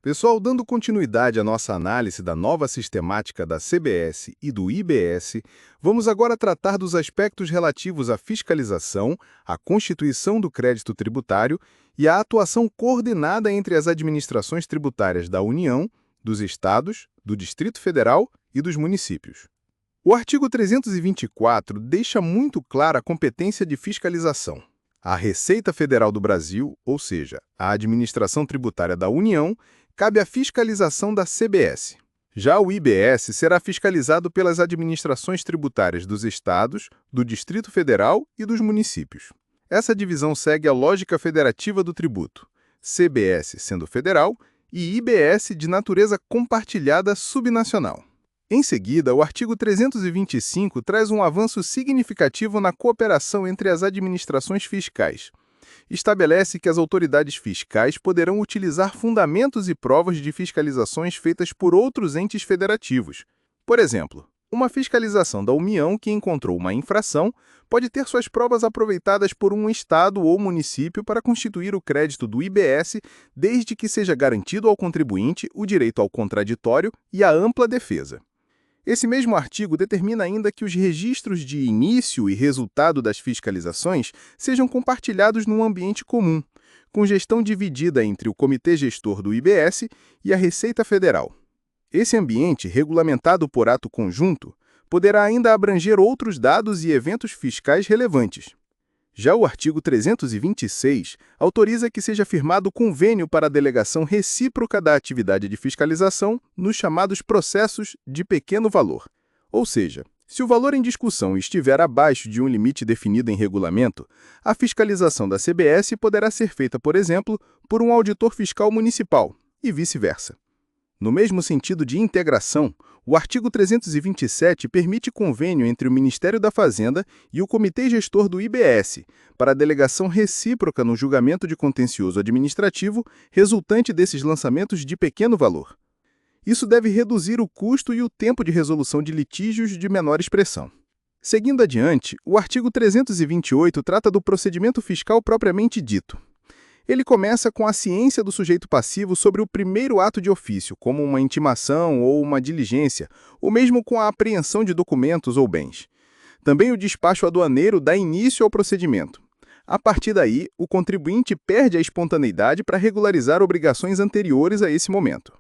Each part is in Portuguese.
Pessoal, dando continuidade à nossa análise da nova sistemática da CBS e do IBS, vamos agora tratar dos aspectos relativos à fiscalização, à constituição do crédito tributário e à atuação coordenada entre as administrações tributárias da União, dos Estados, do Distrito Federal e dos municípios. O artigo 324 deixa muito clara a competência de fiscalização. A Receita Federal do Brasil, ou seja, a administração tributária da União, cabe a fiscalização da CBS. Já o IBS será fiscalizado pelas administrações tributárias dos estados, do Distrito Federal e dos municípios. Essa divisão segue a lógica federativa do tributo, CBS sendo federal e IBS de natureza compartilhada subnacional. Em seguida, o artigo 325 traz um avanço significativo na cooperação entre as administrações fiscais. Estabelece que as autoridades fiscais poderão utilizar fundamentos e provas de fiscalizações feitas por outros entes federativos. Por exemplo, uma fiscalização da União que encontrou uma infração pode ter suas provas aproveitadas por um estado ou município para constituir o crédito do IBS, desde que seja garantido ao contribuinte o direito ao contraditório e à ampla defesa. Esse mesmo artigo determina ainda que os registros de início e resultado das fiscalizações sejam compartilhados num ambiente comum, com gestão dividida entre o Comitê Gestor do IBS e a Receita Federal. Esse ambiente, regulamentado por ato conjunto, poderá ainda abranger outros dados e eventos fiscais relevantes. Já o artigo 326 autoriza que seja firmado convênio para a delegação recíproca da atividade de fiscalização nos chamados processos de pequeno valor. Ou seja, se o valor em discussão estiver abaixo de um limite definido em regulamento, a fiscalização da CBS poderá ser feita, por exemplo, por um auditor fiscal municipal, e vice-versa. No mesmo sentido de integração, o artigo 327 permite convênio entre o Ministério da Fazenda e o Comitê Gestor do IBS para a delegação recíproca no julgamento de contencioso administrativo resultante desses lançamentos de pequeno valor. Isso deve reduzir o custo e o tempo de resolução de litígios de menor expressão. Seguindo adiante, o artigo 328 trata do procedimento fiscal propriamente dito. Ele começa com a ciência do sujeito passivo sobre o primeiro ato de ofício, como uma intimação ou uma diligência, ou mesmo com a apreensão de documentos ou bens. Também o despacho aduaneiro dá início ao procedimento. A partir daí, o contribuinte perde a espontaneidade para regularizar obrigações anteriores a esse momento.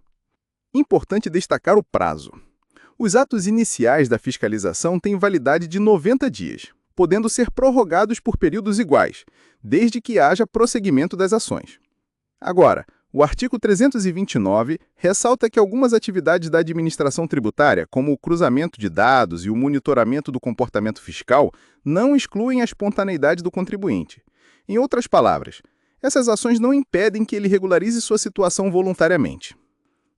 Importante destacar o prazo. Os atos iniciais da fiscalização têm validade de 90 dias, podendo ser prorrogados por períodos iguais, desde que haja prosseguimento das ações. Agora, o artigo 329 ressalta que algumas atividades da administração tributária, como o cruzamento de dados e o monitoramento do comportamento fiscal, não excluem a espontaneidade do contribuinte. Em outras palavras, essas ações não impedem que ele regularize sua situação voluntariamente.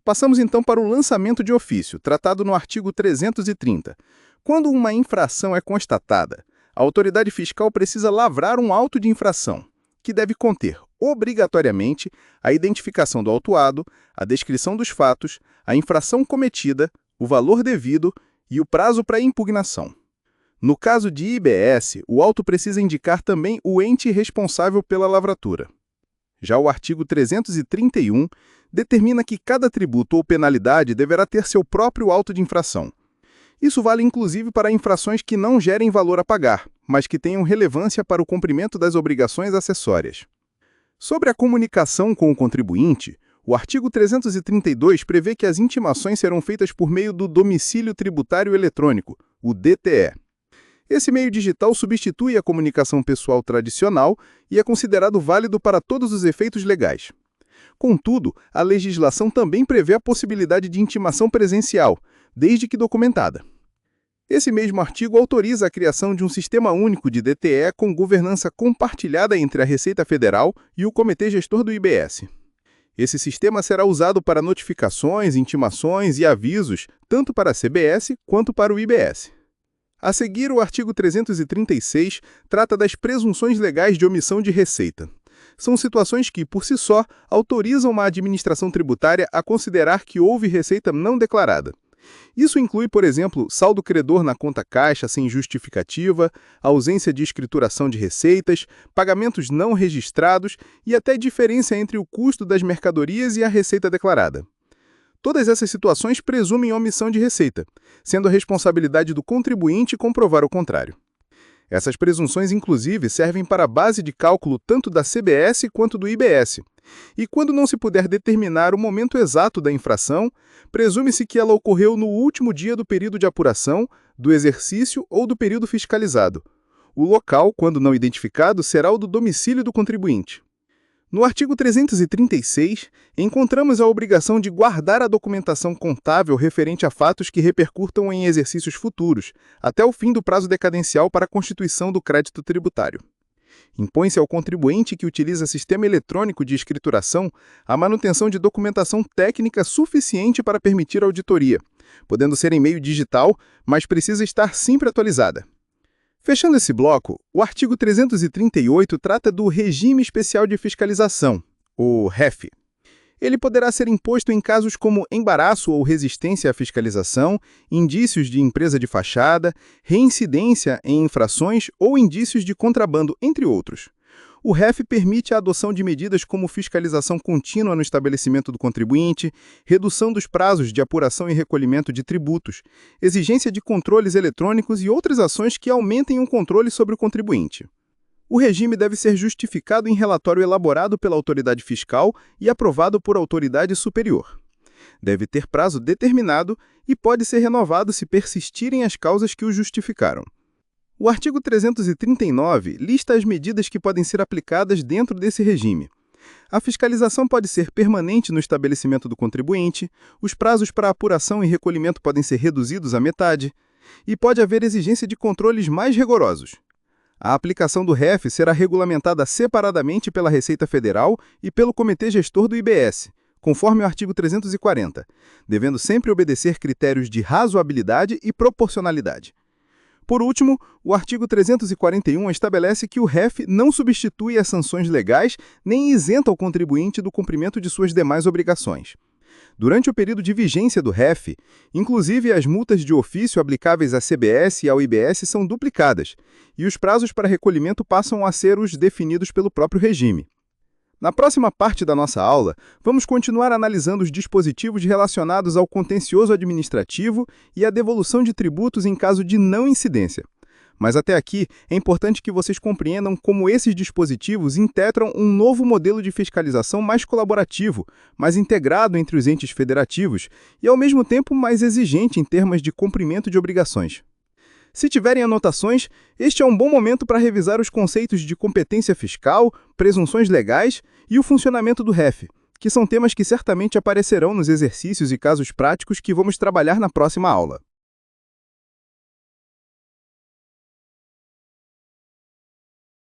Passamos então para o lançamento de ofício, tratado no artigo 330. Quando uma infração é constatada, a autoridade fiscal precisa lavrar um auto de infração, que deve conter, obrigatoriamente, a identificação do autuado, a descrição dos fatos, a infração cometida, o valor devido e o prazo para impugnação. No caso de IBS, o auto precisa indicar também o ente responsável pela lavratura. Já o artigo 331 determina que cada tributo ou penalidade deverá ter seu próprio auto de infração. Isso vale inclusive para infrações que não gerem valor a pagar, mas que tenham relevância para o cumprimento das obrigações acessórias. Sobre a comunicação com o contribuinte, o artigo 332 prevê que as intimações serão feitas por meio do domicílio tributário eletrônico, o DTE. Esse meio digital substitui a comunicação pessoal tradicional e é considerado válido para todos os efeitos legais. Contudo, a legislação também prevê a possibilidade de intimação presencial, desde que documentada. Esse mesmo artigo autoriza a criação de um sistema único de DTE com governança compartilhada entre a Receita Federal e o Comitê Gestor do IBS. Esse sistema será usado para notificações, intimações e avisos, tanto para a CBS quanto para o IBS. A seguir, o artigo 336 trata das presunções legais de omissão de receita. São situações que, por si só, autorizam uma administração tributária a considerar que houve receita não declarada. Isso inclui, por exemplo, saldo credor na conta caixa sem justificativa, ausência de escrituração de receitas, pagamentos não registrados e até diferença entre o custo das mercadorias e a receita declarada. Todas essas situações presumem omissão de receita, sendo a responsabilidade do contribuinte comprovar o contrário. Essas presunções, inclusive, servem para a base de cálculo tanto da CBS quanto do IBS. E quando não se puder determinar o momento exato da infração, presume-se que ela ocorreu no último dia do período de apuração, do exercício ou do período fiscalizado. O local, quando não identificado, será o do domicílio do contribuinte. No artigo 336, encontramos a obrigação de guardar a documentação contábil referente a fatos que repercutam em exercícios futuros, até o fim do prazo decadencial para a constituição do crédito tributário. Impõe-se ao contribuinte que utiliza sistema eletrônico de escrituração a manutenção de documentação técnica suficiente para permitir a auditoria, podendo ser em meio digital, mas precisa estar sempre atualizada. Fechando esse bloco, o artigo 338 trata do Regime Especial de Fiscalização, o REF. Ele poderá ser imposto em casos como embaraço ou resistência à fiscalização, indícios de empresa de fachada, reincidência em infrações ou indícios de contrabando, entre outros. O REF permite a adoção de medidas como fiscalização contínua no estabelecimento do contribuinte, redução dos prazos de apuração e recolhimento de tributos, exigência de controles eletrônicos e outras ações que aumentem o controle sobre o contribuinte. O regime deve ser justificado em relatório elaborado pela autoridade fiscal e aprovado por autoridade superior. Deve ter prazo determinado e pode ser renovado se persistirem as causas que o justificaram. O artigo 339 lista as medidas que podem ser aplicadas dentro desse regime. A fiscalização pode ser permanente no estabelecimento do contribuinte, os prazos para apuração e recolhimento podem ser reduzidos à metade, e pode haver exigência de controles mais rigorosos. A aplicação do REF será regulamentada separadamente pela Receita Federal e pelo Comitê Gestor do IBS, conforme o artigo 340, devendo sempre obedecer critérios de razoabilidade e proporcionalidade. Por último, o artigo 341 estabelece que o REF não substitui as sanções legais nem isenta o contribuinte do cumprimento de suas demais obrigações. Durante o período de vigência do REF, inclusive as multas de ofício aplicáveis à CBS e ao IBS são duplicadas, e os prazos para recolhimento passam a ser os definidos pelo próprio regime. Na próxima parte da nossa aula, vamos continuar analisando os dispositivos relacionados ao contencioso administrativo e à devolução de tributos em caso de não incidência. Mas até aqui, é importante que vocês compreendam como esses dispositivos integram um novo modelo de fiscalização mais colaborativo, mais integrado entre os entes federativos e, ao mesmo tempo, mais exigente em termos de cumprimento de obrigações. Se tiverem anotações, este é um bom momento para revisar os conceitos de competência fiscal, presunções legais e o funcionamento do REF, que são temas que certamente aparecerão nos exercícios e casos práticos que vamos trabalhar na próxima aula.